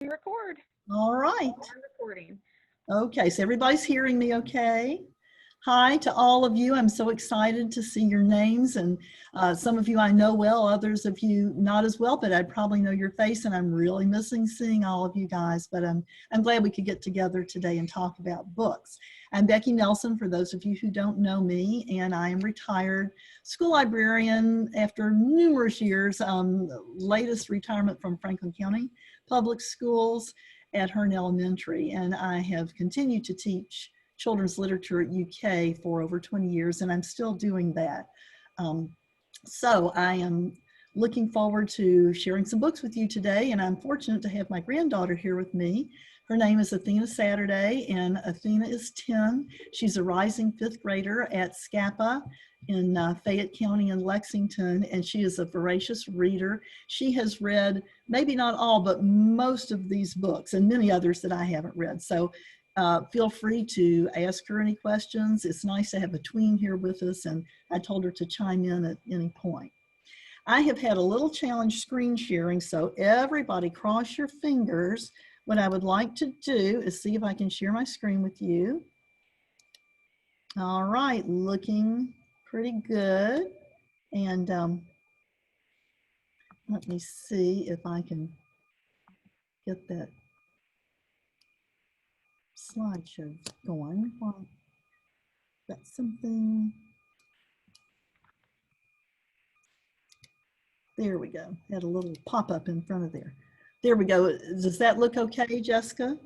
Record. All right. I'm recording. Okay, so everybody's hearing me okay? Hi to all of you. I'm so excited to see your names, and some of you I know well, others of you not as well, but I probably know your face, and I'm really missing seeing all of you guys, but I'm glad we could get together today and talk about books. I'm Becky Nelson, for those of you who don't know me, and I am retired school librarian after numerous years, latest retirement from Franklin County Public Schools at Hearn Elementary, and I have continued to teach children's literature at UK for over 20 years, and I'm still doing that. So I am looking forward to sharing some books with you today, and I'm fortunate to have my granddaughter here with me. Her name is Athena Saturday, and Athena is 10. She's a rising fifth grader at Scapa in Fayette County in Lexington, and she is a voracious reader. She has read maybe not all, but most of these books, and many others that I haven't read. So feel free to ask her any questions. It's nice to have a tween here with us, and I told her to chime in at any point. I have had a little challenge screen sharing, so everybody cross your fingers. What I would like to do is see if I can share my screen with you. All right, looking pretty good. And let me see if I can get that slideshow going. Well, that's something. There we go. Had a little pop-up in front of there. There we go. Does that look okay, Jessica?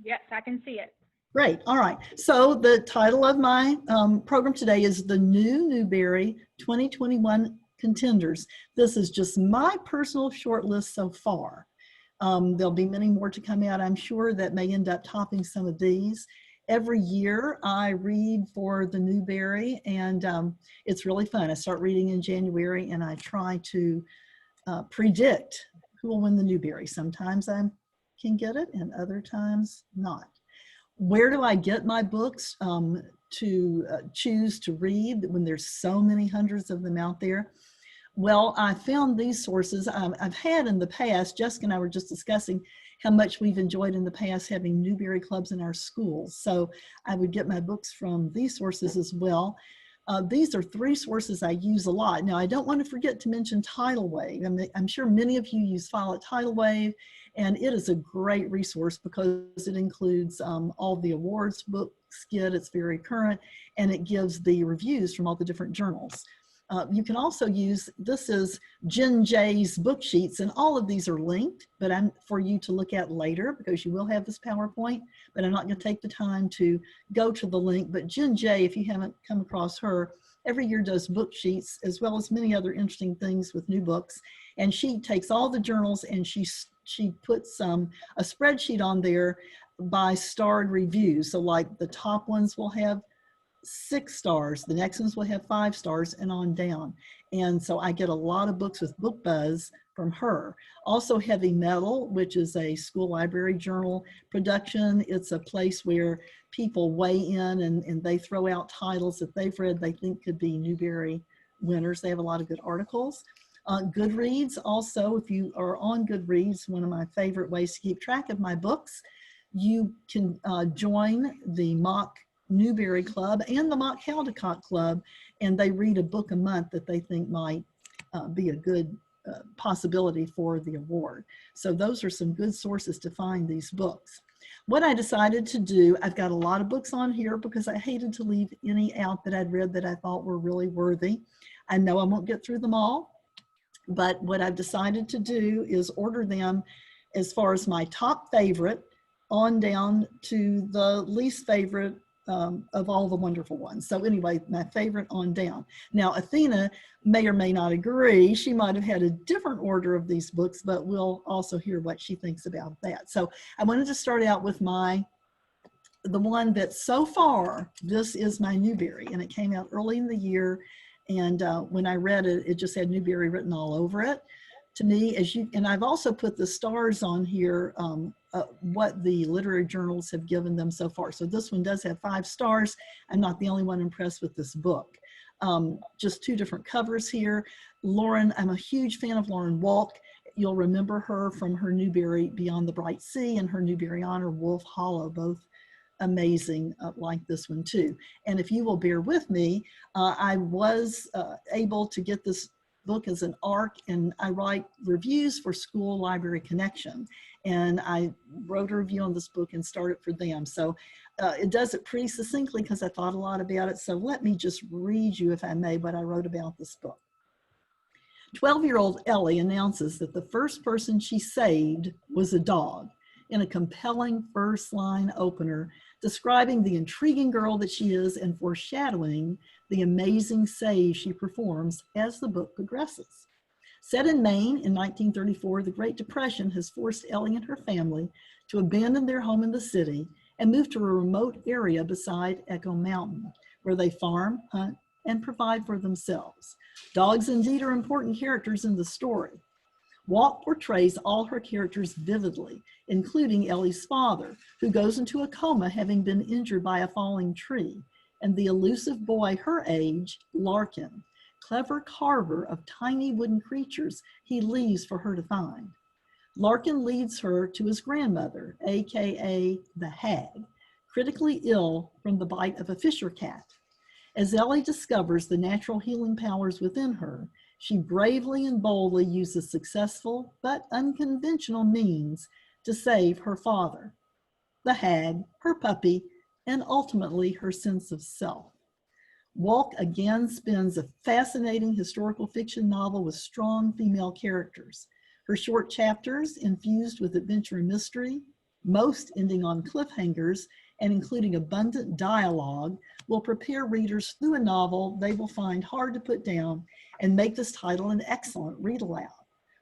Yes, I can see it. Great. All right. So the title of my program today is the new Newbery 2021 Contenders. This is just my personal short list so far. There'll be many more to come out, I'm sure, that may end up topping some of these. Every year I read for the Newbery, and it's really fun. I start reading in January, and I try to predict who will win the Newbery. Sometimes I can get it, and other times not. Where do I get my books to choose to read when there's so many hundreds of them out there? Well, I found these sources. I've had in the past, Jessica and I were just discussing how much we've enjoyed in the past having Newbery clubs in our schools. So I would get my books from these sources as well. These are three sources I use a lot. Now, I don't want to forget to mention Tidal Wave. I'm sure many of you use file at Tidal Wave, and it is a great resource because it includes all the awards books get. It's very current, and it gives the reviews from all the different journals. You can also use, this is Jen J's book sheets, and all of these are linked, but I'm for you to look at later because you will have this PowerPoint, but I'm not going to take the time to go to the link. But Jen J, if you haven't come across her, every year does book sheets as well as many other interesting things with new books. And she takes all the journals and she puts a spreadsheet on there by starred reviews. So like the top ones will have 6 stars, the next ones will have 5 stars, and on down. And so I get a lot of books with book buzz from her. Also Heavy Metal, which is a school library journal production. It's a place where people weigh in and they throw out titles that they've read they think could be Newbery winners. They have a lot of good articles. Goodreads also, if you are on Goodreads, one of my favorite ways to keep track of my books, you can join the mock Newbery Club and the Mock Caldecott Club, and they read a book a month that they think might be a good possibility for the award. So those are some good sources to find these books. What I decided to do, I've got a lot of books on here because I hated to leave any out that I'd read that I thought were really worthy. I know I won't get through them all, but what I've decided to do is order them as far as my top favorite on down to the least favorite of all the wonderful ones. So anyway, my favorite on down. Now, Athena may or may not agree. She might have had a different order of these books, but we'll also hear what she thinks about that. So I wanted to start out with the one that so far, this is my Newbery, and it came out early in the year. And when I read it, it just had Newbery written all over it. To me, and I've also put the stars on here, what the literary journals have given them so far. So this one does have 5 stars. I'm not the only one impressed with this book. Just 2 different covers here. Lauren, I'm a huge fan of Lauren Walk. You'll remember her from her Newbery Beyond the Bright Sea and her Newbery Honor Wolf Hollow, both amazing like this one too. And if you will bear with me, I was able to get this book as an ARC, and I write reviews for School Library Connection. And I wrote a review on this book and started for them. So it does it pretty succinctly because I thought a lot about it. So let me just read you, if I may, what I wrote about this book. 12-year-old Ellie announces that the first person she saved was a dog in a compelling first line opener describing the intriguing girl that she is and foreshadowing the amazing save she performs as the book progresses. Set in Maine in 1934, the Great Depression has forced Ellie and her family to abandon their home in the city and move to a remote area beside Echo Mountain, where they farm, hunt, and provide for themselves. Dogs indeed are important characters in the story. Walk portrays all her characters vividly, including Ellie's father, who goes into a coma having been injured by a falling tree, and the elusive boy her age, Larkin, clever carver of tiny wooden creatures he leaves for her to find. Larkin leads her to his grandmother, AKA the Hag, critically ill from the bite of a fisher cat. As Ellie discovers the natural healing powers within her, she bravely and boldly uses successful but unconventional means to save her father, the Hag, her puppy, and ultimately her sense of self. Walk again spins a fascinating historical fiction novel with strong female characters. Her short chapters, infused with adventure and mystery, most ending on cliffhangers and including abundant dialogue, will prepare readers through a novel they will find hard to put down and make this title an excellent read aloud.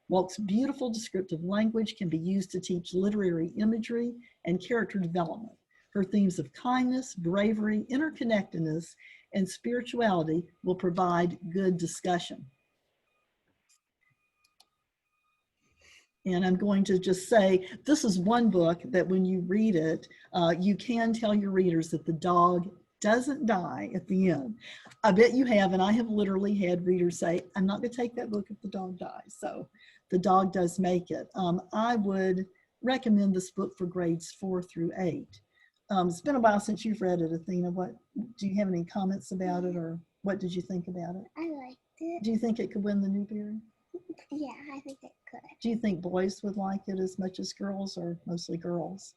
Walk's beautiful descriptive language can be used to teach literary imagery and character development. Her themes of kindness, bravery, interconnectedness, and spirituality will provide good discussion. And I'm going to just say, this is one book that when you read it, you can tell your readers that the dog doesn't die at the end. I bet you have, and I have literally had readers say, I'm not gonna take that book if the dog dies. So the dog does make it. I would recommend this book for grades 4 through 8. It's been a while since you've read it, Athena. Do you have any comments about it, or what did you think about it? I liked it. Do you think it could win the Newbery? Yeah, I think it could. Do you think boys would like it as much as girls, or mostly girls?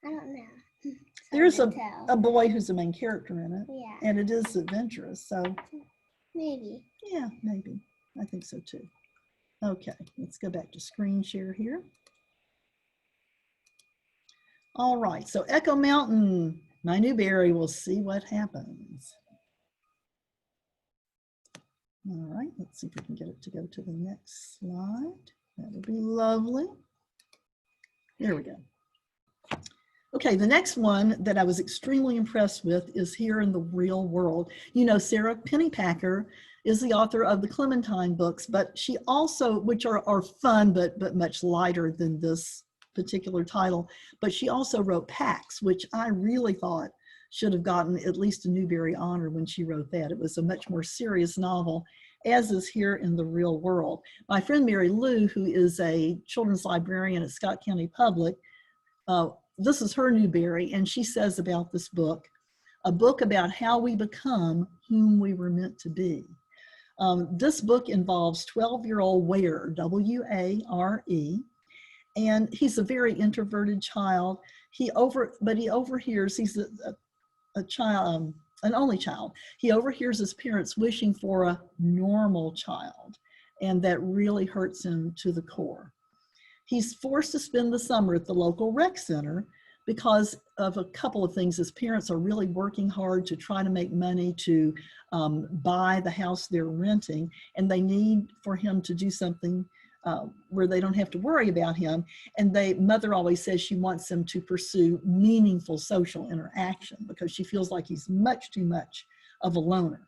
I don't know. There's Hard to a tell. boy who's the main character in it, Yeah, and it is adventurous. So maybe. yeah, maybe. I think so too. Okay, let's go back to screen share here. All right, so Echo Mountain, my Newbery, we'll see what happens. All right, let's see if we can get it to go to the next slide. That would be lovely. There we go. Okay, the next one that I was extremely impressed with is Here in the Real World. You know, Sarah Pennypacker is the author of the Clementine books, but she also, which are fun, but much lighter than this particular title, but she also wrote Pax, which I really thought should have gotten at least a Newbery honor when she wrote that. It was a much more serious novel, as is Here in the Real World. My friend Mary Lou, who is a children's librarian at Scott County Public, this is her Newbery, and she says about this book, a book about how we become whom we were meant to be. This book involves 12-year-old Ware, W-A-R-E, and he's a very introverted child. But he overhears, he's a child, an only child. He overhears his parents wishing for a normal child, and that really hurts him to the core. He's forced to spend the summer at the local rec center because of a couple of things. His parents are really working hard to try to make money to buy the house they're renting, and they need for him to do something where they don't have to worry about him. And mother always says she wants him to pursue meaningful social interaction because she feels like he's much too much of a loner.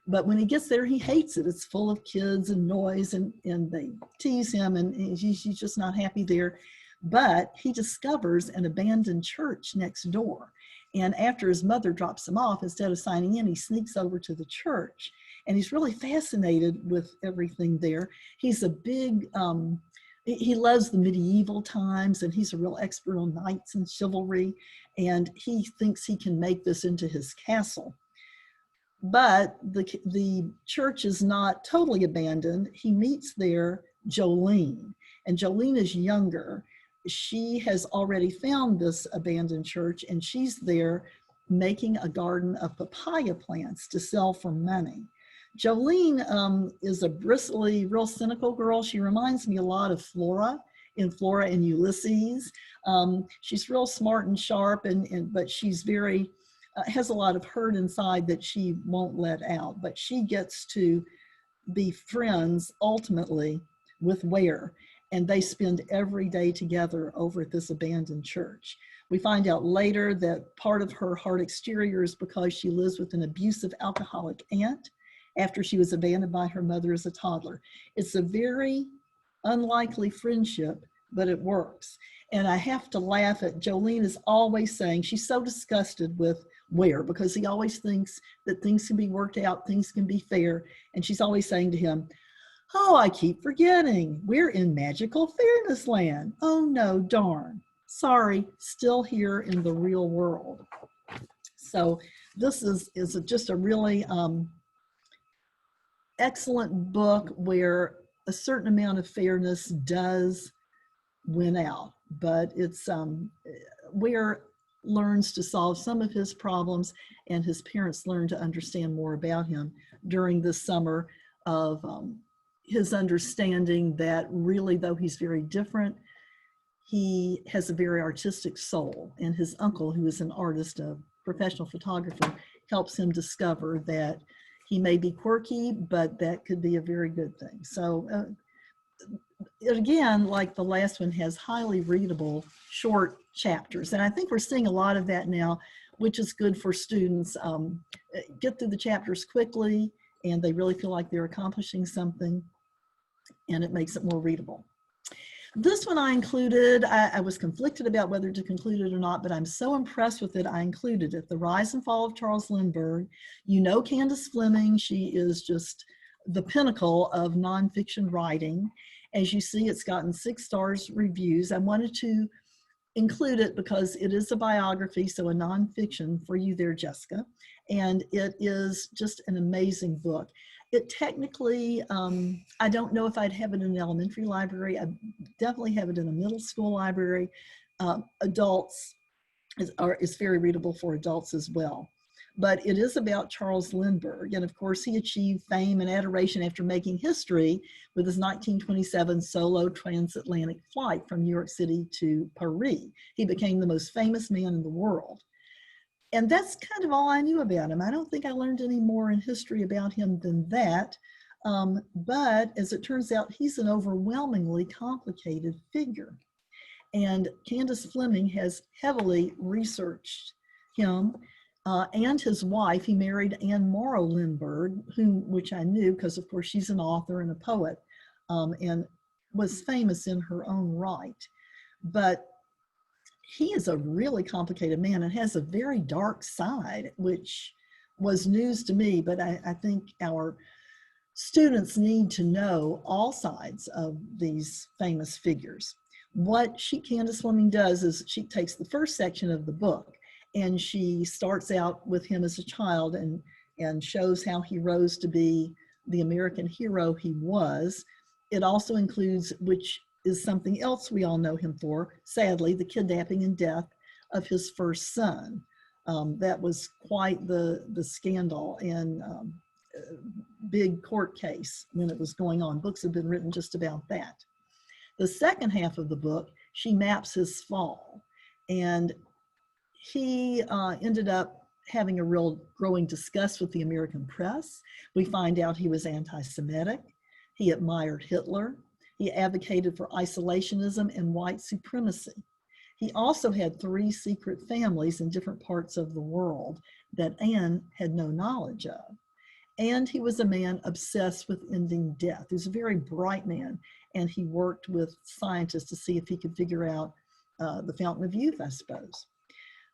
But when he gets there, he hates it. It's full of kids and noise, and they tease him, and he's just not happy there. But he discovers an abandoned church next door. And after his mother drops him off, instead of signing in, he sneaks over to the church. and he's really fascinated with everything there. He's a big, he loves the medieval times, and he's a real expert on knights and chivalry, and he thinks he can make this into his castle. But the church is not totally abandoned. He meets there Jolene, and Jolene is younger. She has already found this abandoned church, and she's there making a garden of papaya plants to sell for money. Jolene is a bristly, real cynical girl. She reminds me a lot of Flora in Flora and Ulysses. She's real smart and sharp, but she's very, has a lot of hurt inside that she won't let out. But she gets to be friends ultimately with Ware, and they spend every day together over at this abandoned church. We find out later that part of her hard exterior is because she lives with an abusive alcoholic aunt after she was abandoned by her mother as a toddler. It's a very unlikely friendship, but it works. And I have to laugh at Jolene is always saying she's so disgusted with Ware because he always thinks that things can be worked out, things can be fair. And she's always saying to him, "Oh, I keep forgetting. We're in magical fairness land. Oh no, darn. Sorry, still here in the real world." So this is just a really excellent book where a certain amount of fairness does win out, but it's Ware learns to solve some of his problems, and his parents learn to understand more about him during this summer of his understanding that really, though he's very different, he has a very artistic soul, and his uncle, who is an artist, a professional photographer, helps him discover that he may be quirky, but that could be a very good thing. So again, like the last one, has highly readable short chapters. And I think we're seeing a lot of that now, which is good for students. Get through the chapters quickly, and they really feel like they're accomplishing something, and it makes it more readable. This one I included. I was conflicted about whether to conclude it or not, but I'm so impressed with it, I included it. The Rise and Fall of Charles Lindbergh. You know Candace Fleming. She is just the pinnacle of nonfiction writing. As you see, it's gotten 6 stars reviews. I wanted to include it because it is a biography, so a nonfiction for you there, Jessica. And it is just an amazing book. It technically, I don't know if I'd have it in an elementary library. I definitely have it in a middle school library. Adults is very readable for adults as well. But it is about Charles Lindbergh. And of course, he achieved fame and adoration after making history with his 1927 solo transatlantic flight from New York City to Paris. He became the most famous man in the world. And that's kind of all I knew about him. I don't think I learned any more in history about him than that. But as it turns out, he's an overwhelmingly complicated figure. And Candace Fleming has heavily researched him and his wife. He married Anne Morrow Lindbergh, which I knew because, of course, she's an author and a poet and was famous in her own right. But he is a really complicated man and has a very dark side, which was news to me, but I think our students need to know all sides of these famous figures. What Candace Fleming does is she takes the first section of the book and she starts out with him as a child and shows how he rose to be the American hero he was. It also includes, which is something else we all know him for, sadly, the kidnapping and death of his first son. That was quite the scandal and big court case when it was going on. Books have been written just about that. The second half of the book, she maps his fall. And he ended up having a real growing disgust with the American press. We find out he was anti-Semitic. He admired Hitler. He advocated for isolationism and white supremacy. He also had 3 secret families in different parts of the world that Anne had no knowledge of. And he was a man obsessed with ending death. He was a very bright man, and he worked with scientists to see if he could figure out the fountain of youth, I suppose.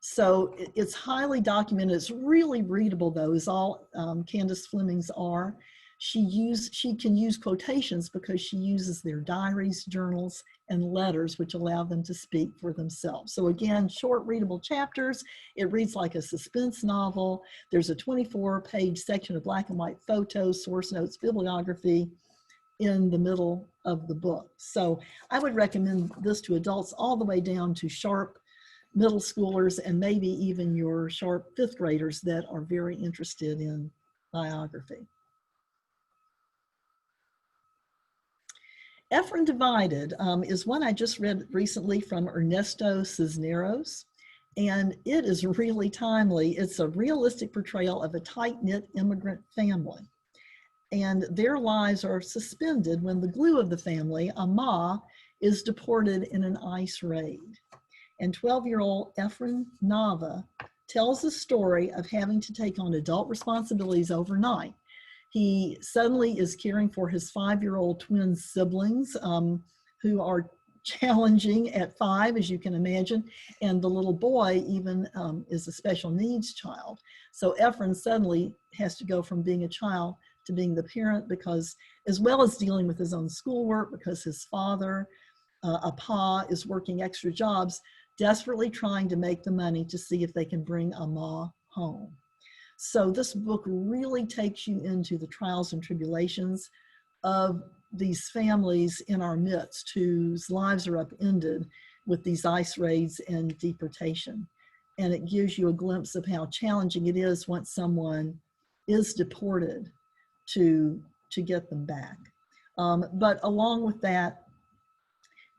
So it's highly documented. It's really readable, though, as all Candace Fleming's are. She can use quotations because she uses their diaries, journals, and letters, which allow them to speak for themselves. So again, short readable chapters. It reads like a suspense novel. There's a 24-page section of black and white photos, source notes, bibliography in the middle of the book. So I would recommend this to adults all the way down to sharp middle schoolers and maybe even your sharp fifth graders that are very interested in biography. Efren Divided is one I just read recently from Ernesto Cisneros, and it is really timely. It's a realistic portrayal of a tight-knit immigrant family, and their lives are suspended when the glue of the family, Ama, is deported in an ICE raid. And 12-year-old Efren Nava tells the story of having to take on adult responsibilities overnight. He suddenly is caring for his 5-year-old twin siblings who are challenging at 5, as you can imagine, and the little boy even is a special needs child. So Efren suddenly has to go from being a child to being the parent, because as well as dealing with his own schoolwork, because his father, Apa, is working extra jobs, desperately trying to make the money to see if they can bring Ama home. So this book really takes you into the trials and tribulations of these families in our midst whose lives are upended with these ICE raids and deportation. And it gives you a glimpse of how challenging it is once someone is deported to get them back. But along with that,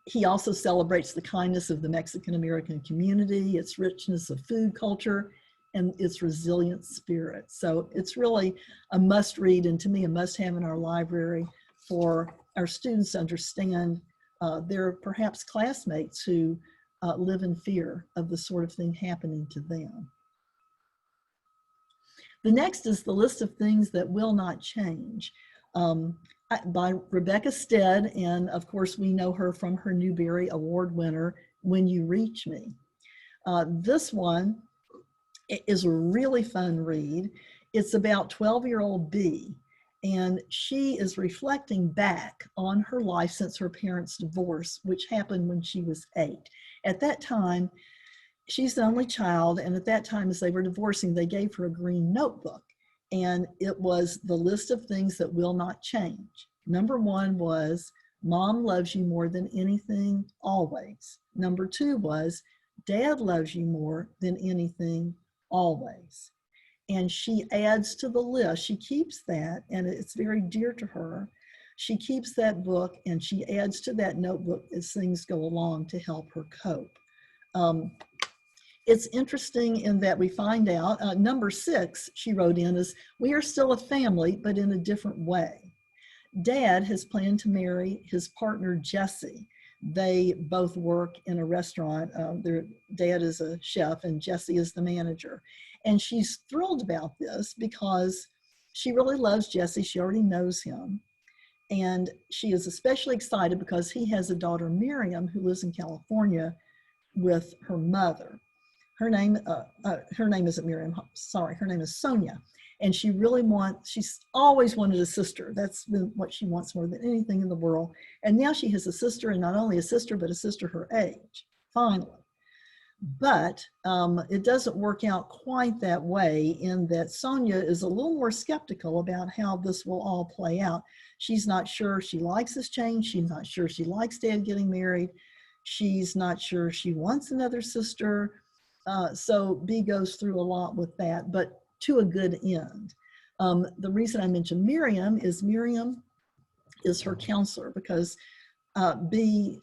he also celebrates the kindness of the Mexican-American community, its richness of food culture, and its resilient spirit. So it's really a must read, and to me, a must have in our library for our students to understand their perhaps classmates who live in fear of the sort of thing happening to them. The next is The List of Things That Will Not Change by Rebecca Stead, and of course we know her from her Newbery Award winner, When You Reach Me. This one is a really fun read. It's about 12-year-old B, and she is reflecting back on her life since her parents' divorce, which happened when she was 8. At that time, she's the only child, and at that time, as they were divorcing, they gave her a green notebook, and it was the list of things that will not change. Number 1 was, Mom loves you more than anything, always. Number 2 was, Dad loves you more than anything, always. And she adds to the list. She keeps that, and it's very dear to her. She keeps that book, and she adds to that notebook as things go along to help her cope. It's interesting in that we find out, number 6 she wrote in is, we are still a family, but in a different way. Dad has planned to marry his partner, Jesse. They both work in a restaurant. Their dad is a chef and Jesse is the manager. And she's thrilled about this because she really loves Jesse. She already knows him. And she is especially excited because he has a daughter, Miriam, who lives in California with her mother. Her name isn't Miriam, sorry, her name is Sonia. And she's always wanted a sister. That's been what she wants more than anything in the world. And now she has a sister, and not only a sister, but a sister her age, finally. But it doesn't work out quite that way, in that Sonia is a little more skeptical about how this will all play out. She's not sure she likes this change. She's not sure she likes Dad getting married. She's not sure she wants another sister. So B goes through a lot with that, but to a good end. The reason I mentioned Miriam is her counselor, because B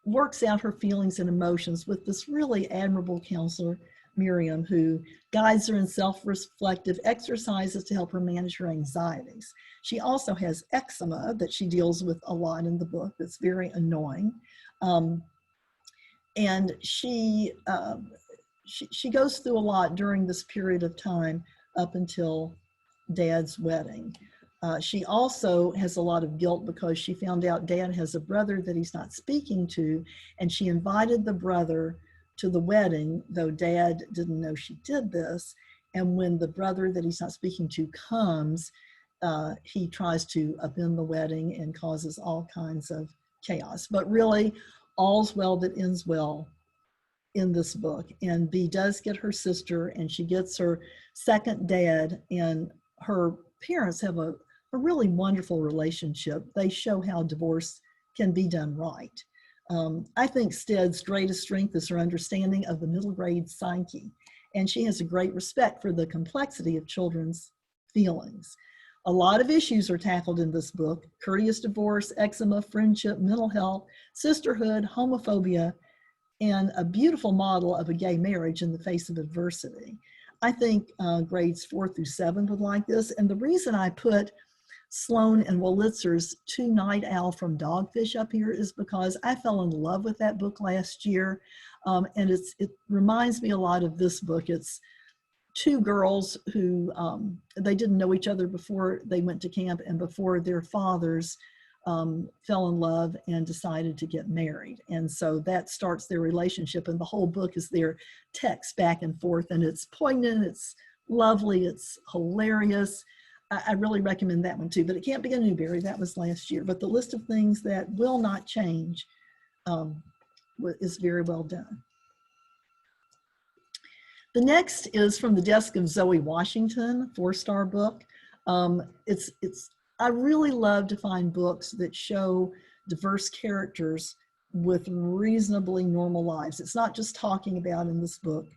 works out her feelings and emotions with this really admirable counselor, Miriam, who guides her in self-reflective exercises to help her manage her anxieties. She also has eczema that she deals with a lot in the book that's very annoying. And she goes through a lot during this period of time up until Dad's wedding. She also has a lot of guilt because she found out Dad has a brother that he's not speaking to, and she invited the brother to the wedding, though Dad didn't know she did this. And when the brother that he's not speaking to comes, he tries to upend the wedding and causes all kinds of chaos. But really, all's well that ends well in this book. And Bee does get her sister, and she gets her second dad, and her parents have a really wonderful relationship. They show how divorce can be done right. I think Stead's greatest strength is her understanding of the middle grade psyche, and she has a great respect for the complexity of children's feelings. A lot of issues are tackled in this book: courteous divorce, eczema, friendship, mental health, sisterhood, homophobia, and a beautiful model of a gay marriage in the face of adversity. I think grades 4 through 7 would like this. And the reason I put Sloan and Wolitzer's Two Night Owl from Dogfish up here is because I fell in love with that book last year. And it reminds me a lot of this book. It's two girls who, they didn't know each other before they went to camp and before their fathers fell in love and decided to get married. And so that starts their relationship, and the whole book is their text back and forth, and it's poignant, it's lovely, it's hilarious. I really recommend that one too, but it can't be a Newbery. That was last year. But the list of things that will not change is very well done. The next is from the desk of Zoe Washington, 4-star book. I really love to find books that show diverse characters with reasonably normal lives. It's not just talking about, in this book,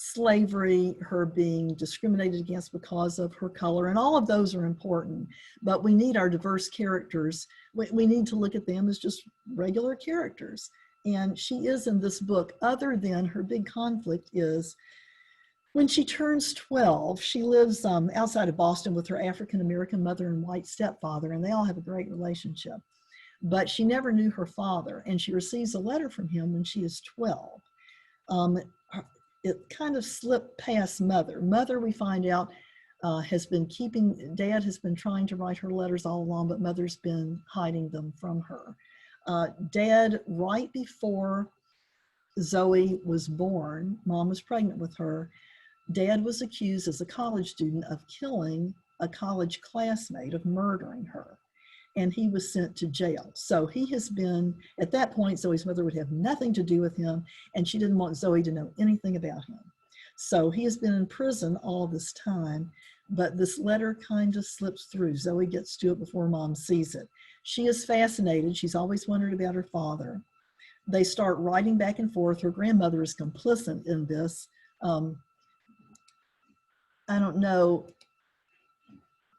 slavery, her being discriminated against because of her color, and all of those are important, but we need our diverse characters. We need to look at them as just regular characters. And she is in this book, other than her big conflict is when she turns 12, she lives outside of Boston with her African-American mother and white stepfather, and they all have a great relationship. But she never knew her father, and she receives a letter from him when she is 12. It kind of slipped past Mother. Mother, we find out, has been keeping, Dad has been trying to write her letters all along, but Mother's been hiding them from her. Dad, right before Zoe was born, Mom was pregnant with her, Dad was accused as a college student of killing a college classmate, of murdering her, and he was sent to jail. So he has been, at that point, Zoe's mother would have nothing to do with him, and she didn't want Zoe to know anything about him. So he has been in prison all this time, but this letter kind of slips through. Zoe gets to it before Mom sees it. She is fascinated. She's always wondered about her father. They start writing back and forth. Her grandmother is complicit in this. I don't know,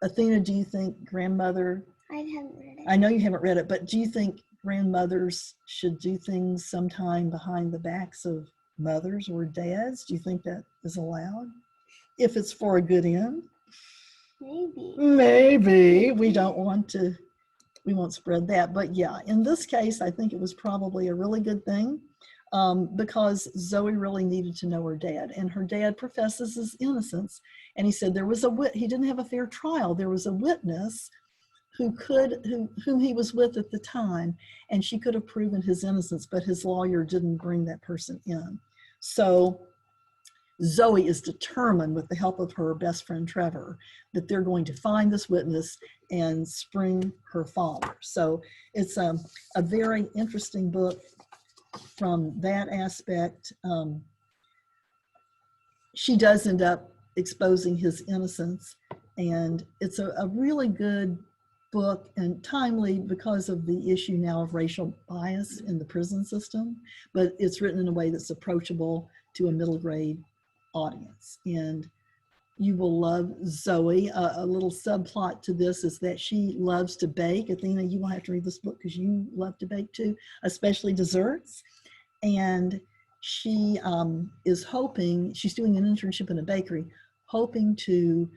Athena, do you think grandmother, I haven't read it. I know you haven't read it, but do you think grandmothers should do things sometime behind the backs of mothers or dads? Do you think that is allowed? If it's for a good end? Maybe. Maybe. We don't want to, we won't spread that. But yeah, in this case, I think it was probably a really good thing. Because Zoe really needed to know her dad, and her dad professes his innocence, and he said there was he didn't have a fair trial. There was a witness whom he was with at the time, and she could have proven his innocence, but his lawyer didn't bring that person in. So Zoe is determined, with the help of her best friend Trevor, that they're going to find this witness and spring her father. So it's a very interesting book from that aspect. She does end up exposing his innocence, and it's a really good book, and timely because of the issue now of racial bias in the prison system, but it's written in a way that's approachable to a middle grade audience. And you will love Zoe. A little subplot to this is that she loves to bake. Athena, you will have to read this book because you love to bake too, especially desserts. And she is hoping, she's doing an internship in a bakery, hoping to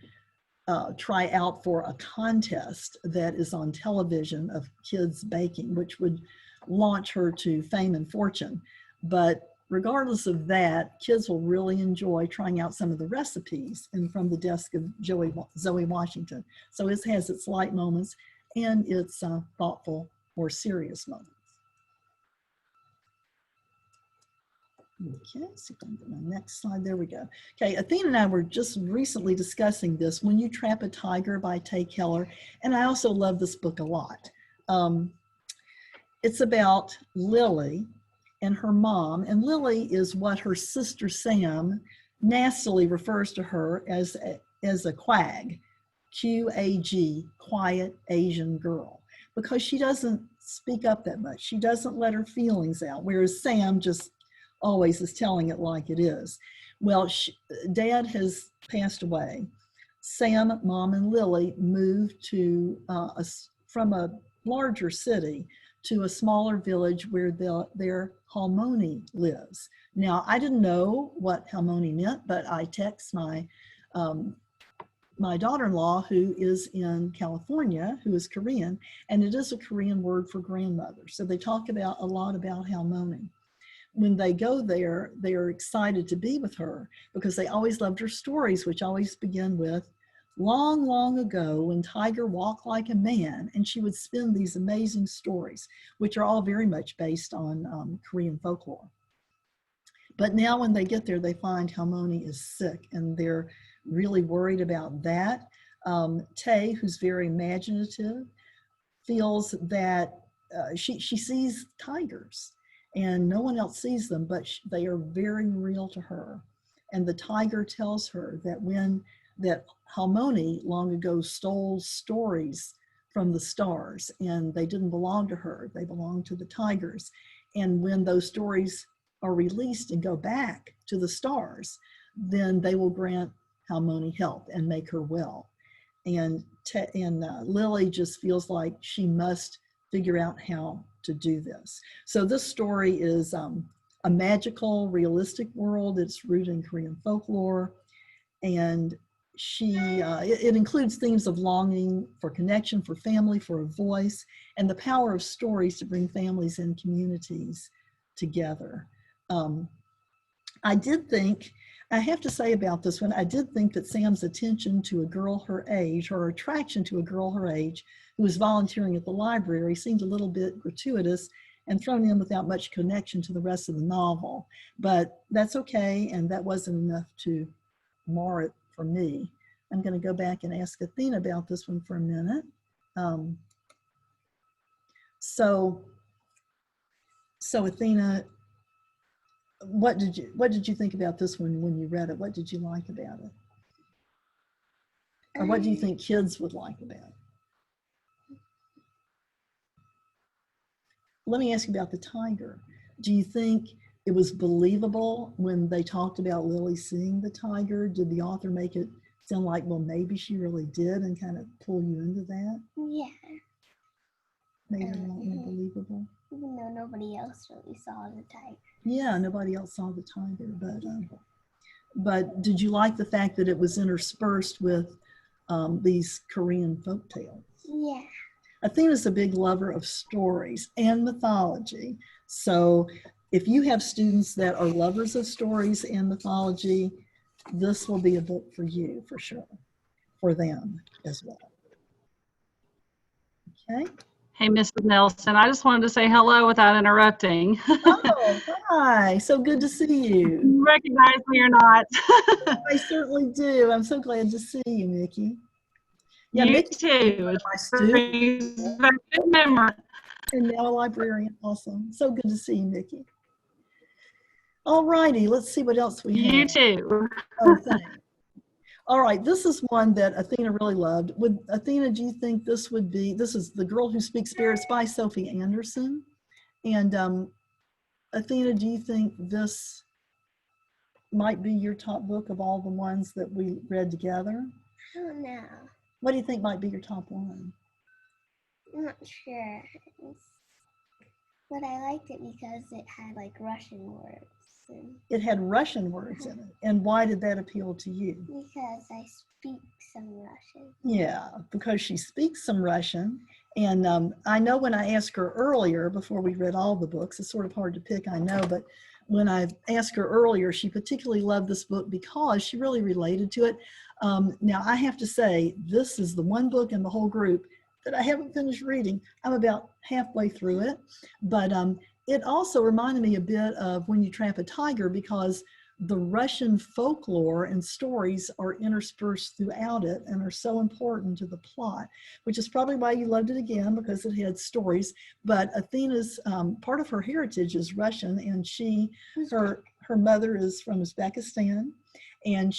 try out for a contest that is on television of kids baking, which would launch her to fame and fortune. But regardless of that, kids will really enjoy trying out some of the recipes and from the desk of Zoe Washington. So it has its light moments and its thoughtful or serious moments. Okay, see if I can get my next slide. There we go. Okay, Athena and I were just recently discussing this, When You Trap a Tiger by Tay Keller, and I also love this book a lot. It's about Lily and her mom, and Lily is what her sister Sam nastily refers to her as a quag, Q-A-G, quiet Asian girl, because she doesn't speak up that much. She doesn't let her feelings out, whereas Sam just always is telling it like it is. Well, Dad has passed away. Sam, Mom, and Lily moved to from a larger city to a smaller village where their Halmoni lives. Now, I didn't know what Halmoni meant, but I text my daughter-in-law, who is in California, who is Korean, and it is a Korean word for grandmother. So they talk a lot about Halmoni. When they go there, they are excited to be with her because they always loved her stories, which always begin with, long, long ago when Tiger walked like a man, and she would spin these amazing stories, which are all very much based on Korean folklore. But now when they get there, they find Halmoni is sick, and they're really worried about that. Tay, who's very imaginative, feels that she sees tigers, and no one else sees them, but they are very real to her. And the tiger tells her that Halmoni long ago stole stories from the stars, and they didn't belong to her, they belonged to the tigers. And when those stories are released and go back to the stars, then they will grant Halmoni help and make her well. And Lily just feels like she must figure out how to do this. So this story is a magical, realistic world. It's rooted in Korean folklore, and it includes themes of longing for connection, for family, for a voice, and the power of stories to bring families and communities together. I have to say about this one, I did think that Sam's attention to a girl her age, or attraction to a girl her age who was volunteering at the library, seemed a little bit gratuitous and thrown in without much connection to the rest of the novel. But that's okay, and that wasn't enough to mar it for me. I'm going to go back and ask Athena about this one for a minute. So Athena, what did you think about this one when you read it? What did you like about it? Or what do you think kids would like about it? Let me ask you about the tiger. Do you think it was believable when they talked about Lily seeing the tiger? Did the author make it sound like, well, maybe she really did, and kind of pull you into that? Yeah. Made it a lot more believable? Even though nobody else really saw the tiger. Yeah, nobody else saw the tiger, but did you like the fact that it was interspersed with these Korean folktales? Yeah. Athena's a big lover of stories and mythology. So if you have students that are lovers of stories and mythology, this will be a book for you, for sure, for them as well. Okay. Hey, Mrs. Nelson, I just wanted to say hello without interrupting. Oh, hi. So good to see you. You recognize me or not? I certainly do. I'm so glad to see you, Mickey. Yeah, You Mickey, too. my It student, brings back good memory. and now a librarian. Awesome. So good to see you, Mickey. All righty, let's see what else we have. You too. Oh, thanks. All right, this is one that Athena really loved. Athena, do you think this is The Girl Who Speaks Spirits by Sophie Anderson? And Athena, do you think this might be your top book of all the ones that we read together? I don't know. What do you think might be your top one? I'm not sure. But I liked it because it had like Russian words. It had Russian words in it. And why did that appeal to you? Because I speak some Russian. Yeah, because she speaks some Russian. And I know when I asked her earlier, before we read all the books, it's sort of hard to pick, I know, but when I asked her earlier, she particularly loved this book because she really related to it. Now, I have to say, this is the one book in the whole group that I haven't finished reading. I'm about halfway through it, but it also reminded me a bit of When You Trap a Tiger, because the Russian folklore and stories are interspersed throughout it and are so important to the plot, which is probably why you loved it again, because it had stories. But Athena's, part of her heritage is Russian, and her mother is from Uzbekistan, and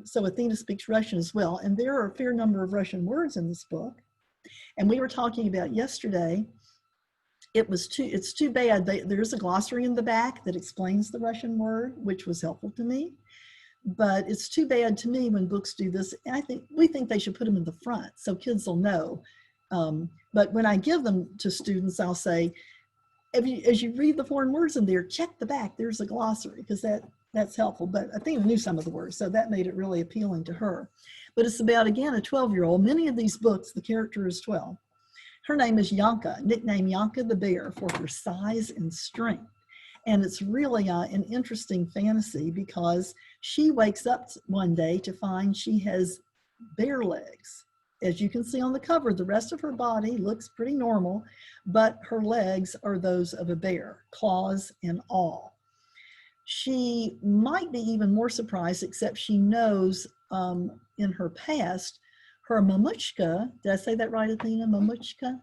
so Athena speaks Russian as well. And there are a fair number of Russian words in this book. And we were talking about yesterday, it's too bad. There's a glossary in the back that explains the Russian word, which was helpful to me. But it's too bad to me when books do this. And we think they should put them in the front so kids will know. But when I give them to students, I'll say, as you read the foreign words in there, check the back. There's a glossary, because that's helpful. But Athena knew some of the words, so that made it really appealing to her. But it's about, again, a 12-year-old. Many of these books, the character is 12. Her name is Yanka, nicknamed Yanka the Bear for her size and strength. And it's really an interesting fantasy, because she wakes up one day to find she has bear legs. As you can see on the cover, the rest of her body looks pretty normal, but her legs are those of a bear, claws and all. She might be even more surprised, except she knows in her past, her mamushka, did I say that right, Athena? Mamushka?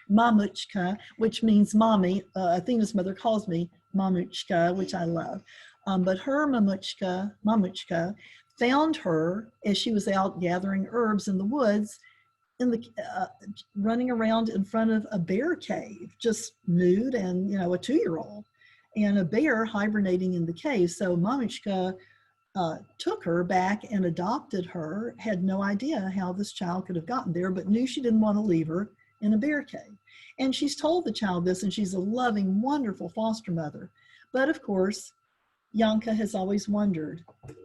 Mamushka, which means mommy. Athena's mother calls me Mamushka, which I love. But her mamushka found her as she was out gathering herbs in the woods, running around in front of a bear cave, just nude, and a 2-year-old, and a bear hibernating in the cave. So Mamushka took her back and adopted her, had no idea how this child could have gotten there, but knew she didn't want to leave her in a bear cave. And she's told the child this, and she's a loving, wonderful foster mother. But of course, Yanka has always wondered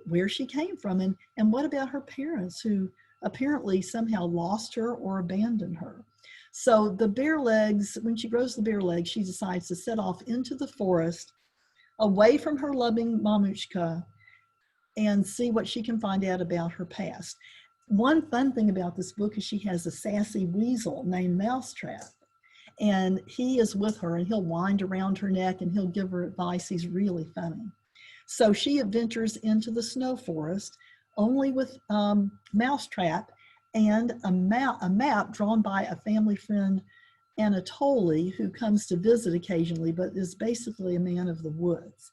where she came from, and what about her parents, who apparently somehow lost her or abandoned her. So the bear legs, when she grows the bear legs, she decides to set off into the forest, away from her loving Mamushka, and see what she can find out about her past. One fun thing about this book is she has a sassy weasel named Mousetrap, and he is with her, and he'll wind around her neck and he'll give her advice. He's really funny. So she adventures into the snow forest, only with Mousetrap and a map drawn by a family friend, Anatoly, who comes to visit occasionally, but is basically a man of the woods.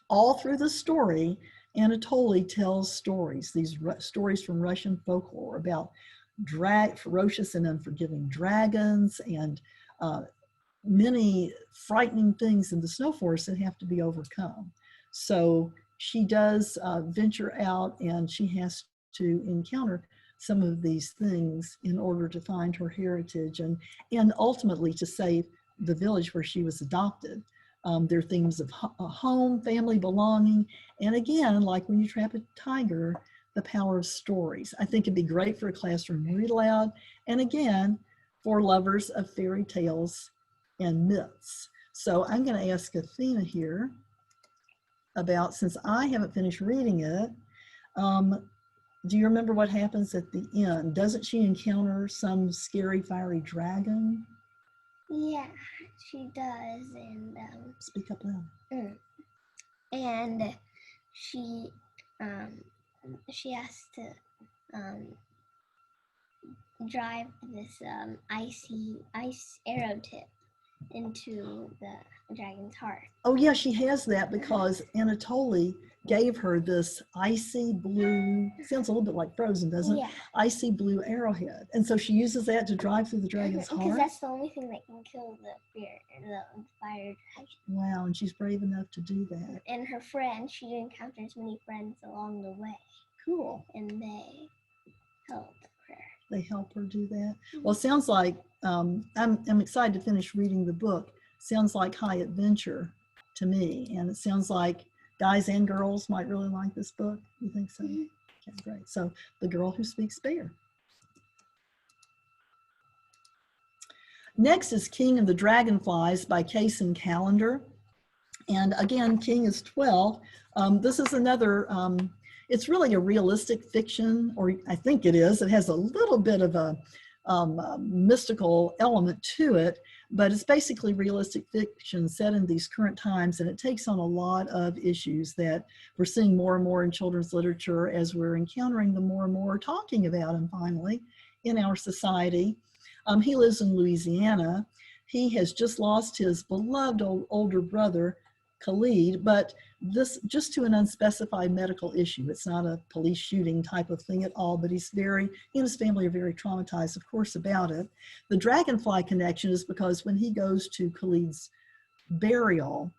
All through the story, Anatoly tells stories, these stories from Russian folklore about ferocious and unforgiving dragons, and many frightening things in the snow forest that have to be overcome. So she does venture out, and she has to encounter some of these things in order to find her heritage and ultimately to save the village where she was adopted. There are themes of home, family, belonging, and again, like When You Trap a Tiger, the power of stories. I think it'd be great for a classroom read aloud, and again, for lovers of fairy tales and myths. So I'm going to ask Athena here about, since I haven't finished reading it, do you remember what happens at the end? Doesn't she encounter some scary, fiery dragon? Yeah, she does, and Speak up loud. And she has to drive this ice arrow tip into the dragon's heart. Oh yeah, she has that because Anatoly gave her this icy blue, sounds a little bit like Frozen, doesn't it? Yeah. Icy blue arrowhead. And so she uses that to drive through the dragon's heart. Because that's the only thing that can kill the fire dragon. Wow, and she's brave enough to do that. And her friend, she encounters many friends along the way. Cool. And they help her. They help her do that. Well, it sounds like, I'm excited to finish reading the book. Sounds like high adventure to me. And it sounds like guys and girls might really like this book. You think so? Okay, great. So The Girl Who Speaks Bear. Next is King of the Dragonflies by Kaysen Callender. And again, King is 12. This is another, it's really a realistic fiction, or I think it is. It has a little bit of a mystical element to it, but it's basically realistic fiction set in these current times, and it takes on a lot of issues that we're seeing more and more in children's literature as we're encountering them more and more, talking about them finally in our society. He lives in Louisiana. He has just lost his beloved older brother, Khalid, but this just to an unspecified medical issue. It's not a police shooting type of thing at all, but he and his family are very traumatized, of course, about it. The dragonfly connection is because when he goes to Khalid's burial,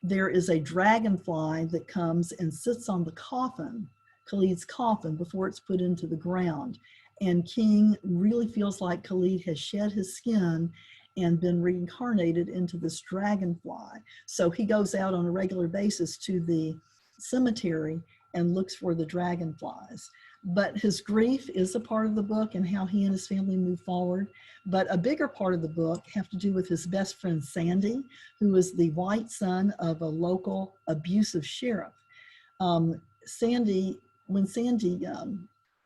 there is a dragonfly that comes and sits on the coffin, Khalid's coffin, before it's put into the ground. And King really feels like Khalid has shed his skin and been reincarnated into this dragonfly. So he goes out on a regular basis to the cemetery and looks for the dragonflies. But his grief is a part of the book and how he and his family move forward. But a bigger part of the book have to do with his best friend, Sandy, who is the white son of a local abusive sheriff.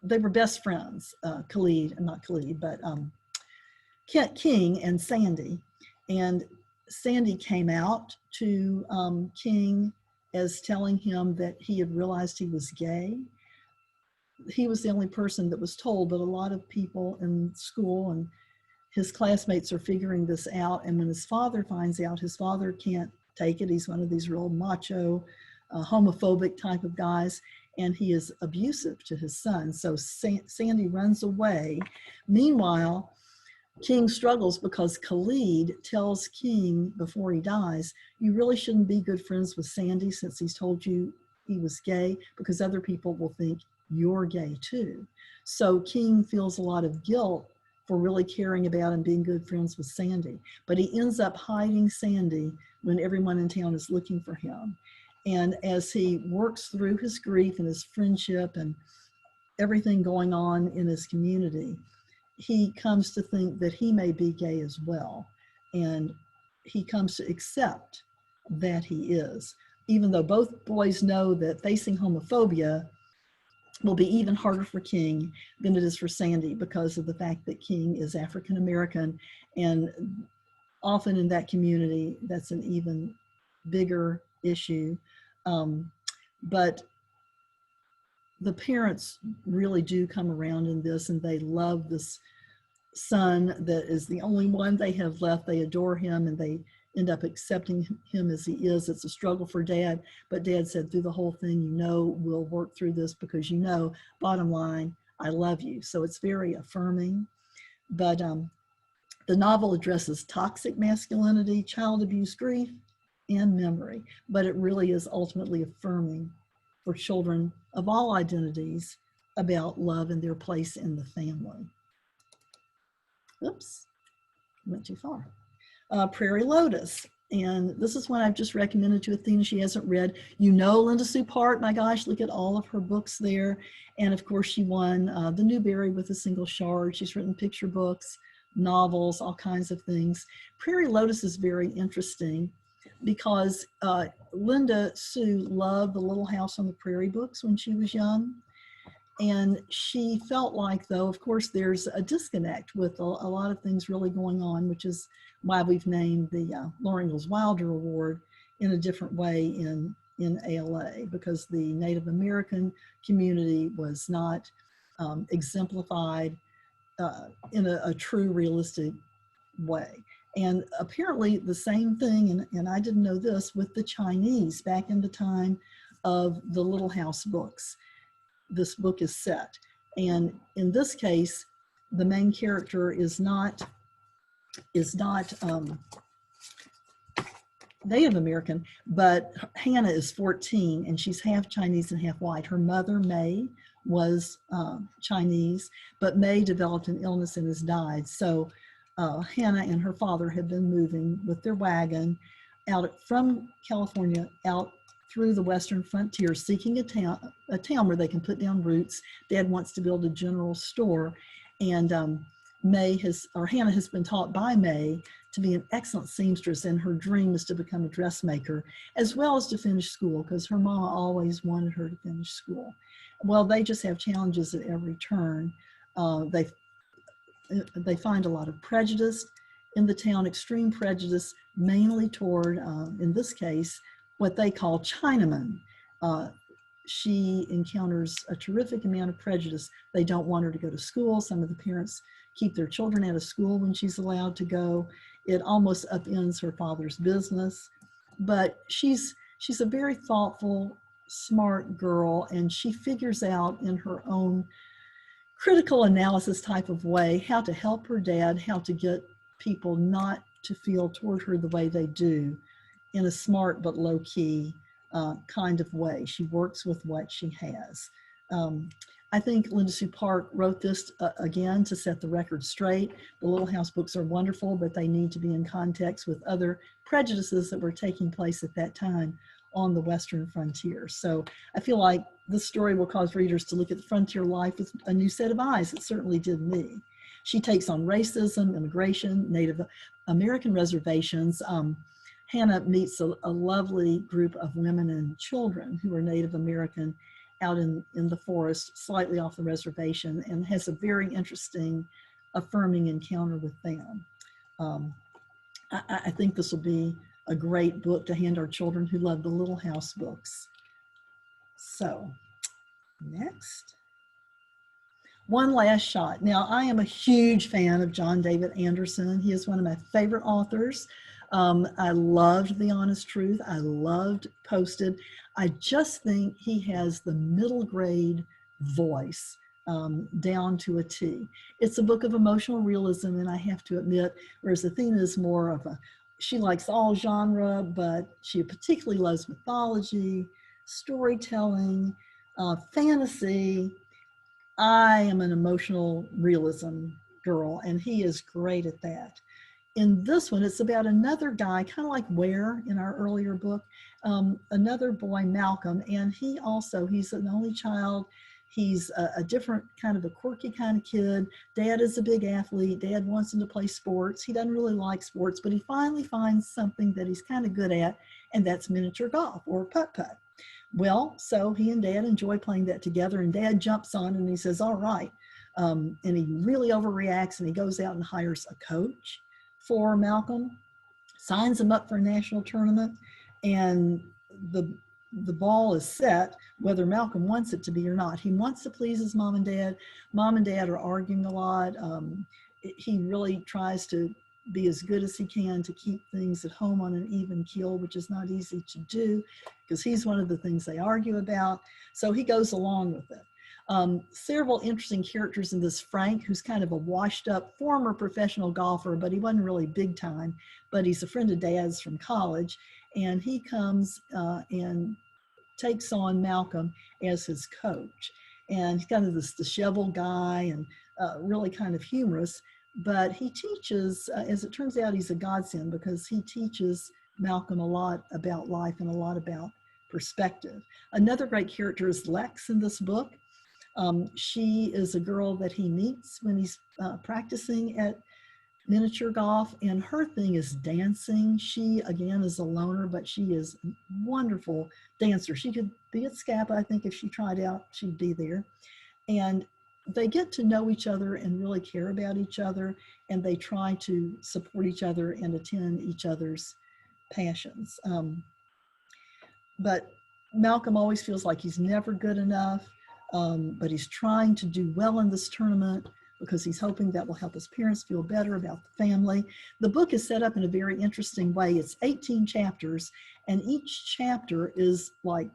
They were best friends, King and Sandy. And Sandy came out to King as telling him that he had realized he was gay. He was the only person that was told, but a lot of people in school and his classmates are figuring this out. And when his father finds out, his father can't take it. He's one of these real macho, homophobic type of guys, and he is abusive to his son. So Sandy runs away. Meanwhile, King struggles because Khalid tells King before he dies, you really shouldn't be good friends with Sandy since he's told you he was gay, because other people will think you're gay too. So King feels a lot of guilt for really caring about and being good friends with Sandy. But he ends up hiding Sandy when everyone in town is looking for him. And as he works through his grief and his friendship and everything going on in his community, he comes to think that he may be gay as well. And he comes to accept that he is, even though both boys know that facing homophobia will be even harder for King than it is for Sandy because of the fact that King is African American, and often in that community, that's an even bigger issue. But the parents really do come around in this, and they love this son that is the only one they have left. They adore him, and they end up accepting him as he is. It's a struggle for Dad, but Dad said through the whole thing, we'll work through this because bottom line, I love you. So it's very affirming. But the novel addresses toxic masculinity, child abuse, grief, and memory, but it really is ultimately affirming for children of all identities about love and their place in the family. Oops, went too far. Prairie Lotus. And this is one I've just recommended to Athena. She hasn't read. Linda Sue Part, my gosh, look at all of her books there. And of course, she won the Newbery with a single shard. She's written picture books, novels, all kinds of things. Prairie Lotus is very interesting because Linda Sue loved the Little House on the Prairie books when she was young. And she felt like, though, of course, there's a disconnect with a lot of things really going on, which is why we've named the Laura Ingalls Wilder Award in a different way in ALA, because the Native American community was not exemplified in a true realistic way. And apparently the same thing, and I didn't know this, with the Chinese back in the time of the Little House books. This book is set. And in this case, the main character is not Native American, but Hannah is 14 and she's half Chinese and half white. Her mother, May, was Chinese, but May developed an illness and has died. So Hannah and her father have been moving with their wagon out from California out through the western frontier, seeking a town where they can put down roots. Dad wants to build a general store, and Hannah has been taught by May to be an excellent seamstress, and her dream is to become a dressmaker, as well as to finish school, because her mama always wanted her to finish school. Well, they just have challenges at every turn. They find a lot of prejudice in the town extreme prejudice, mainly toward, in this case, what they call Chinamen. She encounters a terrific amount of prejudice. They don't want her to go to school. Some of the parents keep their children out of school when she's allowed to go. It almost upends her father's business. But she's a very thoughtful, smart girl, and she figures out in her own critical analysis type of way how to help her dad, how to get people not to feel toward her the way they do in a smart but low-key kind of way. She works with what she has. I think Linda Sue Park wrote this again to set the record straight. The Little House books are wonderful, but they need to be in context with other prejudices that were taking place at that time on the Western frontier. So I feel like this story will cause readers to look at the frontier life with a new set of eyes. It certainly did me. She takes on racism, immigration, Native American reservations. Hannah meets a lovely group of women and children who are Native American out in the forest, slightly off the reservation, and has a very interesting, affirming encounter with them. I think this will be a great book to hand our children who love the Little House books. So, next. One Last Shot. Now, I am a huge fan of John David Anderson. He is one of my favorite authors. I loved The Honest Truth. I loved Posted. I just think he has the middle grade voice down to a T. It's a book of emotional realism, and I have to admit, whereas Athena is more of she likes all genre, but she particularly loves mythology, storytelling, fantasy. I am an emotional realism girl, and he is great at that. In this one, it's about another guy, kind of like Ware in our earlier book, another boy, Malcolm, and he's an only child. He's a different kind of a quirky kind of kid. Dad is a big athlete. Dad wants him to play sports. He doesn't really like sports, but he finally finds something that he's kind of good at, and that's miniature golf or putt-putt. Well, so he and Dad enjoy playing that together, and Dad jumps on and he says, all right. And he really overreacts, and he goes out and hires a coach for Malcolm, signs him up for a national tournament, and the ball is set whether Malcolm wants it to be or not. He wants to please his mom and dad. Mom and dad are arguing a lot. He really tries to be as good as he can to keep things at home on an even keel, which is not easy to do because he's one of the things they argue about. So he goes along with it. Several interesting characters in this. Frank, who's kind of a washed up former professional golfer, but he wasn't really big time, but he's a friend of Dad's from college. And he comes and takes on Malcolm as his coach. And he's kind of this disheveled guy and really kind of humorous, but he teaches, as it turns out, he's a godsend because he teaches Malcolm a lot about life and a lot about perspective. Another great character is Lex in this book. She is a girl that he meets when he's practicing at miniature golf, and her thing is dancing. She, again, is a loner, but she is a wonderful dancer. She could be at Scapa, I think if she tried out, she'd be there. And they get to know each other and really care about each other, and they try to support each other and attend each other's passions. But Malcolm always feels like he's never good enough, but he's trying to do well in this tournament because he's hoping that will help his parents feel better about the family. The book is set up in a very interesting way. It's 18 chapters, and each chapter is like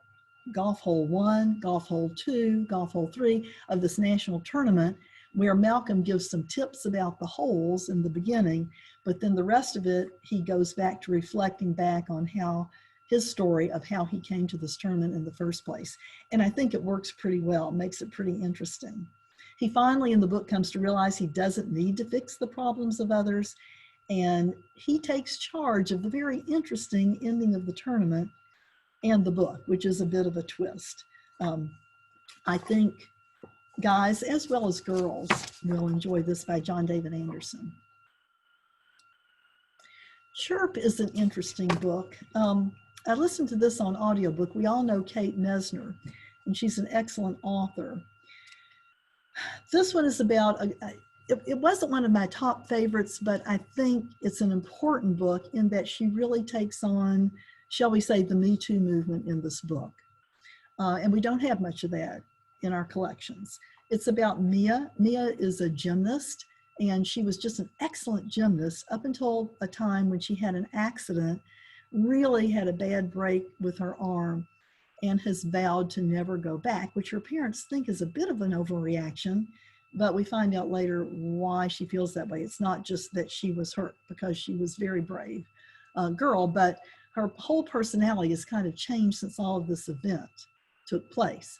golf hole 1, golf hole 2, golf hole 3 of this national tournament, where Malcolm gives some tips about the holes in the beginning, but then the rest of it, he goes back to reflecting back on how his story of how he came to this tournament in the first place. And I think it works pretty well, makes it pretty interesting. He finally in the book comes to realize he doesn't need to fix the problems of others, and he takes charge of the very interesting ending of the tournament and the book, which is a bit of a twist. I think guys as well as girls will enjoy this by John David Anderson. Chirp is an interesting book. I listened to this on audiobook. We all know Kate Mesner, and she's an excellent author. This one is about it wasn't one of my top favorites, but I think it's an important book in that she really takes on, shall we say, the Me Too movement in this book. And we don't have much of that in our collections. It's about Mia. Mia is a gymnast, and she was just an excellent gymnast up until a time when she had an accident, really had a bad break with her arm, and has vowed to never go back, which her parents think is a bit of an overreaction, but we find out later why she feels that way. It's not just that she was hurt, because she was a very brave girl, but her whole personality has kind of changed since all of this event took place.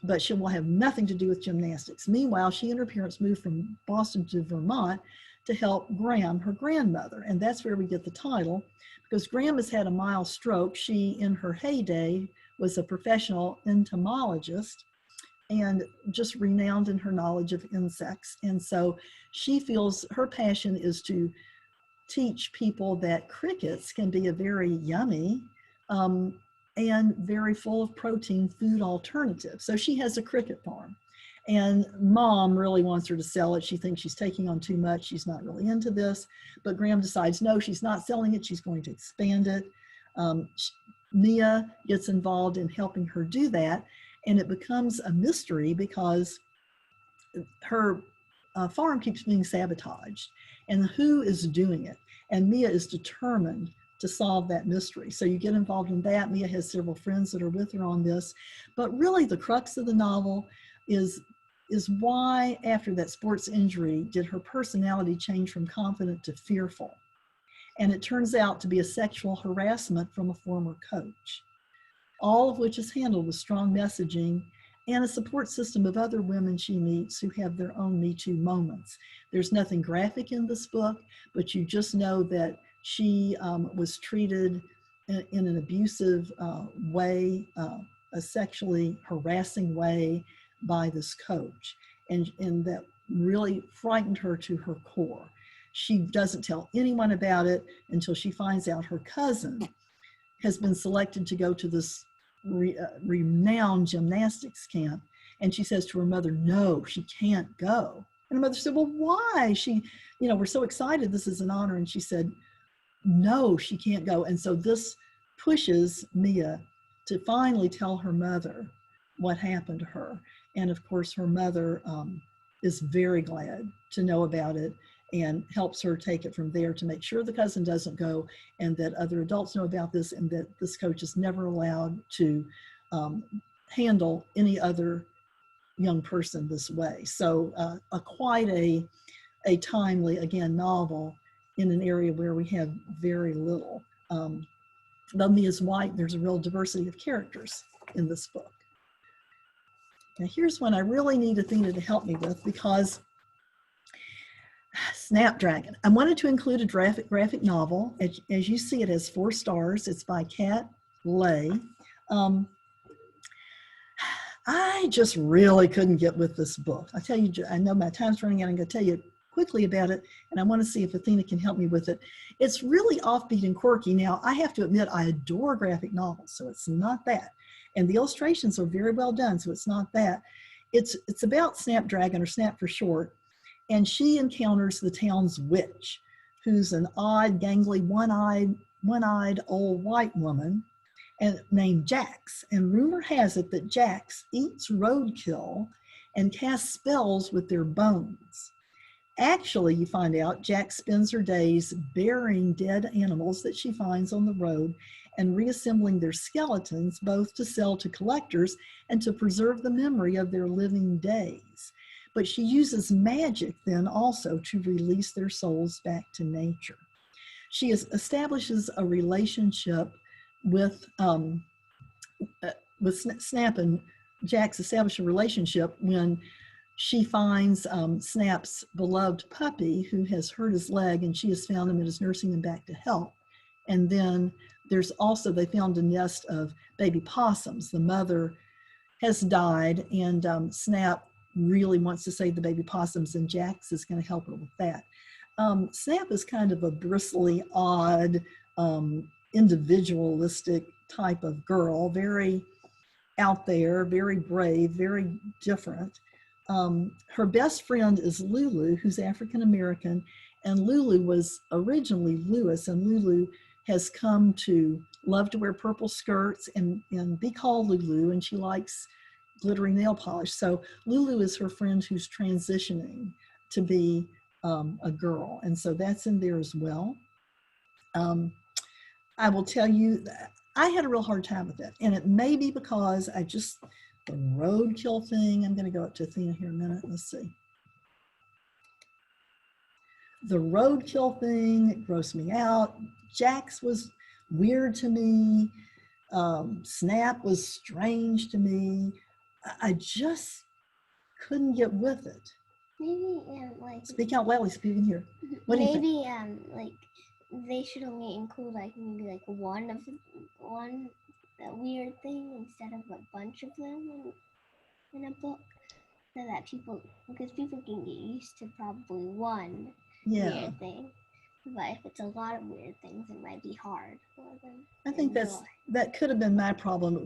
But she will have nothing to do with gymnastics. Meanwhile, she and her parents moved from Boston to Vermont to help Graham, her grandmother. And that's where we get the title, because Graham has had a mild stroke. She, in her heyday, was a professional entomologist and just renowned in her knowledge of insects. And so she feels her passion is to teach people that crickets can be a very yummy and very full of protein food alternative. So she has a cricket farm, and Mom really wants her to sell it. She thinks she's taking on too much. She's not really into this, but Graham decides, no, she's not selling it. She's going to expand it. Mia gets involved in helping her do that, and it becomes a mystery because her farm keeps being sabotaged, and who is doing it? And Mia is determined to solve that mystery. So you get involved in that. Mia has several friends that are with her on this, but really the crux of the novel is why, after that sports injury, did her personality change from confident to fearful? And it turns out to be a sexual harassment from a former coach, all of which is handled with strong messaging and a support system of other women she meets who have their own Me Too moments. There's nothing graphic in this book, but you just know that she was treated in an abusive way, a sexually harassing way by this coach, and that really frightened her to her core. She doesn't tell anyone about it until she finds out her cousin has been selected to go to this renowned gymnastics camp. And she says to her mother, no, she can't go. And her mother said, well, why? She, we're so excited. This is an honor. And she said, no, she can't go. And so this pushes Mia to finally tell her mother what happened to her. And of course, her mother is very glad to know about it and helps her take it from there to make sure the cousin doesn't go, and that other adults know about this, and that this coach is never allowed to handle any other young person this way. So quite a timely, again, novel in an area where we have very little. Though Mia's white, there's a real diversity of characters in this book. Now here's one I really need Athena to help me with, because Snapdragon. I wanted to include a graphic novel. As you see, it has 4 stars. It's by Kat Lay. I just really couldn't get with this book. I tell you, I know my time's running out. I'm going to tell you quickly about it, and I want to see if Athena can help me with it. It's really offbeat and quirky. Now, I have to admit, I adore graphic novels, so it's not that. And the illustrations are very well done, so it's not that. It's about Snapdragon, or Snap for short, and she encounters the town's witch, who's an odd, gangly, one-eyed old white woman named Jax. And rumor has it that Jax eats roadkill and casts spells with their bones. Actually, you find out, Jax spends her days burying dead animals that she finds on the road and reassembling their skeletons, both to sell to collectors and to preserve the memory of their living days. But she uses magic then also to release their souls back to nature. She establishes a relationship with Snap, and Jax establish a relationship when she finds Snap's beloved puppy who has hurt his leg, and she has found him and is nursing him back to health. And then there's also, they found a nest of baby possums. The mother has died, and Snap really wants to save the baby possums, and Jax is going to help her with that. Snap is kind of a bristly, odd, individualistic type of girl, very out there, very brave, very different. her best friend is Lulu, who's African American, and Lulu was originally Lewis, and Lulu has come to love to wear purple skirts and be called Lulu, and she likes glittery nail polish. So Lulu is her friend who's transitioning to be a girl, and so that's in there as well. I will tell you that I had a real hard time with it, and it may be because the roadkill thing. I'm going to go up to Athena here a minute. Let's see. The roadkill thing grossed me out. Jax was weird to me. Snap was strange to me. I just couldn't get with it. Maybe like Speak out loudly, speaking here. What do you think? maybe like they should only include like maybe like one weird thing instead of a bunch of them in a book, so that people can get used to probably one weird thing. But if it's a lot of weird things, it might be hard for them. I think that could have been my problem.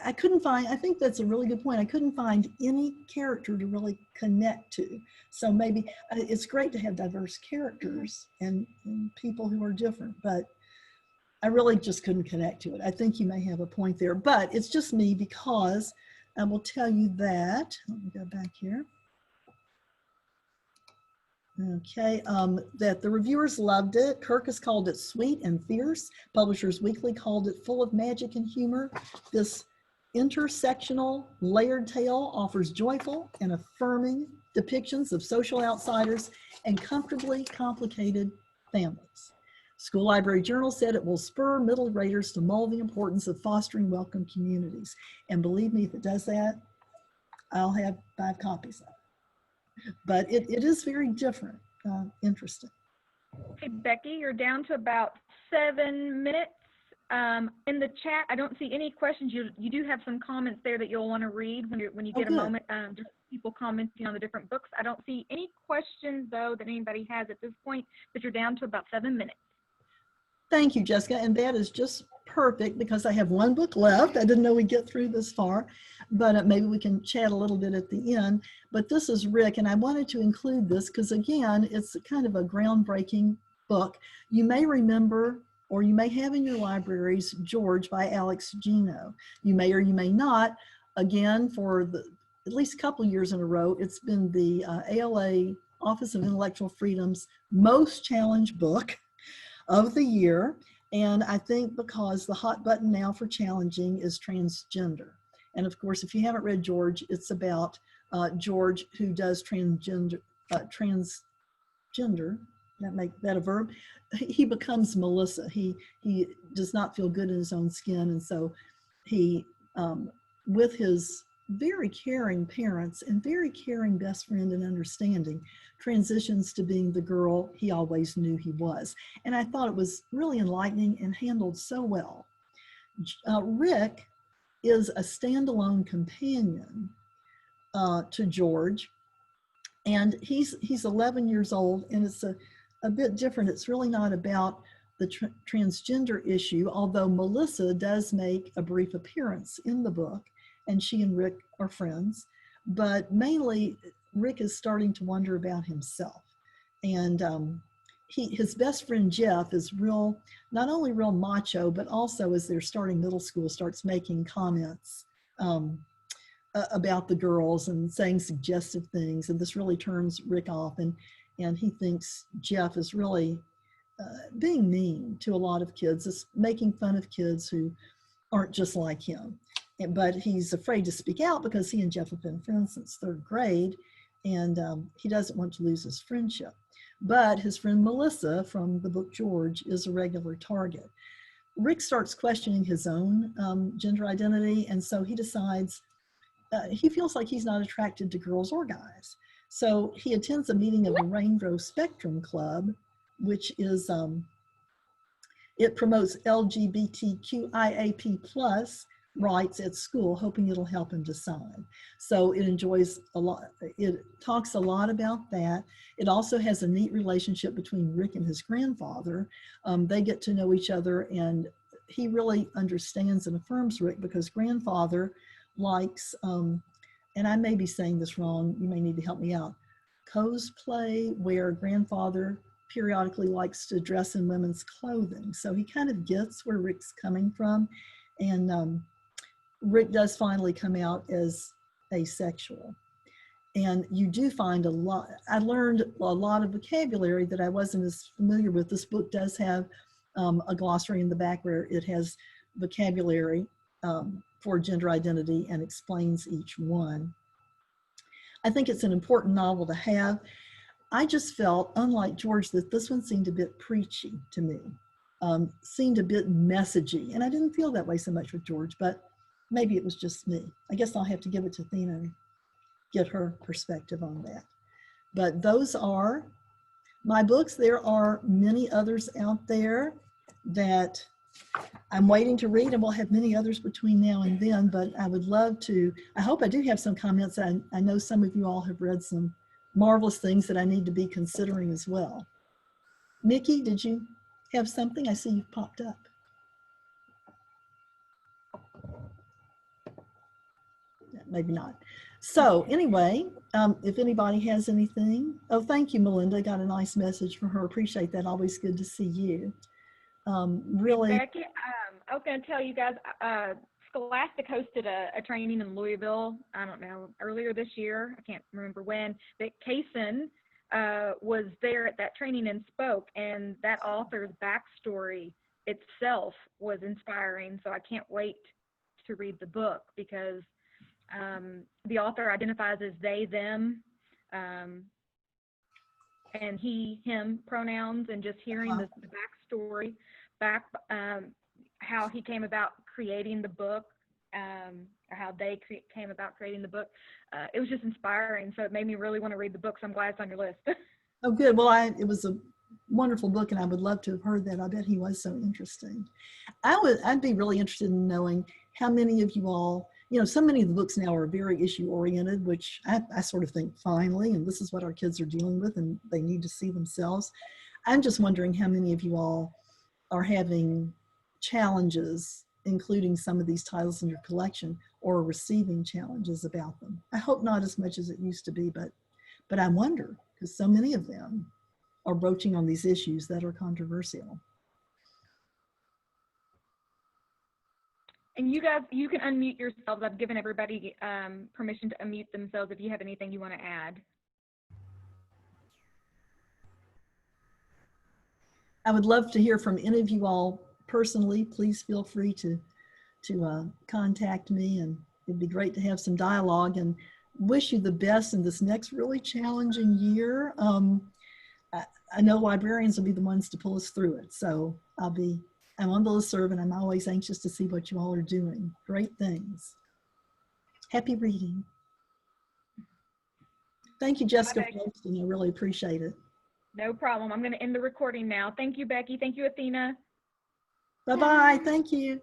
I think that's a really good point. I couldn't find any character to really connect to. So maybe it's great to have diverse characters and people who are different, but I really just couldn't connect to it. I think you may have a point there, but it's just me, because I will tell you that, let me go back here. Okay, that the reviewers loved it. Kirkus called it sweet and fierce. Publishers Weekly called it full of magic and humor. This intersectional, layered tale offers joyful and affirming depictions of social outsiders and comfortably complicated families. School Library Journal said it will spur middle graders to mull the importance of fostering welcome communities. And believe me, if it does that, I'll have 5 copies of it. But it is very different, interesting. Hey, Becky, you're down to about 7 minutes. In the chat, I don't see any questions. You do have some comments there that you'll want to read when you get a moment. Just people commenting on the different books. I don't see any questions, though, that anybody has at this point, but you're down to about 7 minutes. Thank you, Jessica. And that is just perfect, because I have 1 book left. I didn't know we'd get through this far, but maybe we can chat a little bit at the end. But this is Rick, and I wanted to include this because, again, it's kind of a groundbreaking book. You may remember, or you may have in your libraries, George by Alex Gino. You may or you may not. Again, for at least a couple of years in a row, it's been the ALA Office of Intellectual Freedom's most challenged book of the year. And I think because the hot button now for challenging is transgender. And of course, if you haven't read George, it's about George who does transgender, make that a verb. He becomes Melissa. He does not feel good in his own skin. And so he, with his very caring parents and very caring best friend and understanding, transitions to being the girl he always knew he was. And I thought it was really enlightening and handled so well. Rick is a standalone companion to George, and he's 11 years old, and it's a bit different. It's really not about the transgender issue, although Melissa does make a brief appearance in the book, and she and Rick are friends, but mainly Rick is starting to wonder about himself. And his best friend Jeff is not only real macho, but also as they're starting middle school, starts making comments about the girls and saying suggestive things. And this really turns Rick off. And he thinks Jeff is really being mean to a lot of kids, is making fun of kids who aren't just like him. But he's afraid to speak out because he and Jeff have been friends since 3rd grade. And he doesn't want to lose his friendship. But his friend Melissa from the book George is a regular target. Rick starts questioning his own gender identity, and so he decides he feels like he's not attracted to girls or guys. So he attends a meeting of the Rainbow Spectrum Club, which is, it promotes LGBTQIAP+ rights at school, hoping it'll help him decide. So it enjoys a lot, it talks a lot about that. It also has a neat relationship between Rick and his grandfather. They get to know each other, and he really understands and affirms Rick because grandfather likes and I may be saying this wrong, you may need to help me out, cosplay, where grandfather periodically likes to dress in women's clothing. So he kind of gets where Rick's coming from. And Rick does finally come out as asexual. And you do find a lot, I learned a lot of vocabulary that I wasn't as familiar with. This book does have a glossary in the back where it has vocabulary for gender identity and explains each one. I think it's an important novel to have. I just felt, unlike George, that this one seemed a bit preachy to me, seemed a bit messagey. And I didn't feel that way so much with George, but maybe it was just me. I guess I'll have to give it to Athena and get her perspective on that. But those are my books. There are many others out there that I'm waiting to read, and we'll have many others between now and then, but I would love to, I hope I do have some comments. I know some of you all have read some marvelous things that I need to be considering as well. Nikki, did you have something? I see you've popped up. Maybe not. So anyway, if anybody has anything. Oh, thank you, Melinda. Got a nice message from her. Appreciate that. Always good to see you. Really. Becky, I was going to tell you guys, Scholastic hosted a training in Louisville, I don't know, earlier this year. I can't remember when, but Kaysen was there at that training and spoke, and that author's backstory itself was inspiring. So I can't wait to read the book, because the author identifies as they, them, and he, him pronouns, and just hearing the backstory, how he came about creating the book, or how they came about creating the book. It was just inspiring, so it made me really want to read the book, so I'm glad it's on your list. Oh, good. Well, it was a wonderful book, and I would love to have heard that. I bet he was so interesting. I'd be really interested in knowing how many of you all, so many of the books now are very issue-oriented, which I sort of think finally, and this is what our kids are dealing with, and they need to see themselves. I'm just wondering how many of you all are having challenges, including some of these titles in your collection, or receiving challenges about them. I hope not as much as it used to be, but I wonder, because so many of them are broaching on these issues that are controversial. And you guys, you can unmute yourselves. I've given everybody permission to unmute themselves if you have anything you want to add. I would love to hear from any of you all personally. Please feel free to contact me, and it'd be great to have some dialogue, and wish you the best in this next really challenging year. I know librarians will be the ones to pull us through it. So I'm on the listserv, and I'm always anxious to see what you all are doing. Great things. Happy reading. Thank you, Jessica, for hosting. I really appreciate it. No problem. I'm going to end the recording now. Thank you, Becky. Thank you, Athena. Bye-bye. Thank you.